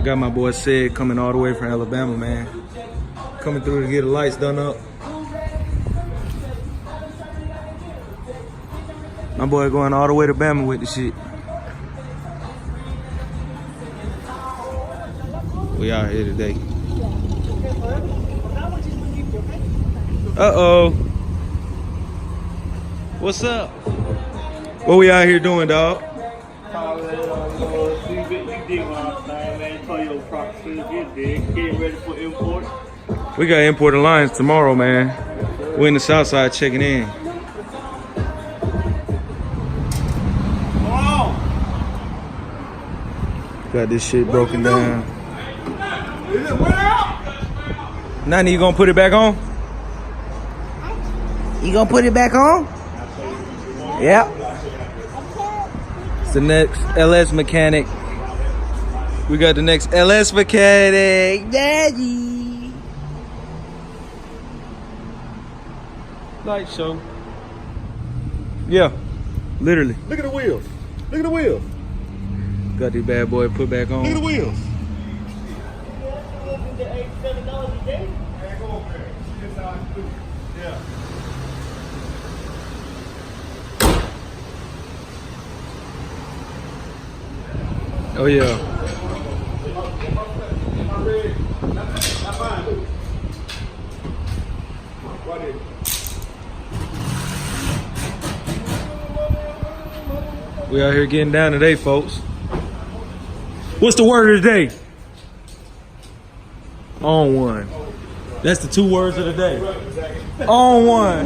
Got my boy Sid coming all the way from Alabama, man. Coming through to get the lights done up. My boy going all the way to Bama with the shit. We out here today. Uh-oh. What's up? What we out here doing, dog? Getting ready for import. We got import alliance tomorrow, man. We're in the south side checking in. Got this shit broken down. Is it went out? Nani, you gonna put it back on? You gonna put it back on? Yep. It's the next LS mechanic. We got the next LS mechanic. Daddy. Light show. Yeah, literally. Look at the wheels. Look at the wheels. Got this bad boy put back on. Look at the wheels. Oh yeah. We out here getting down today, folks. What's the word of the day? On one. That's the 2 words of the day. On one.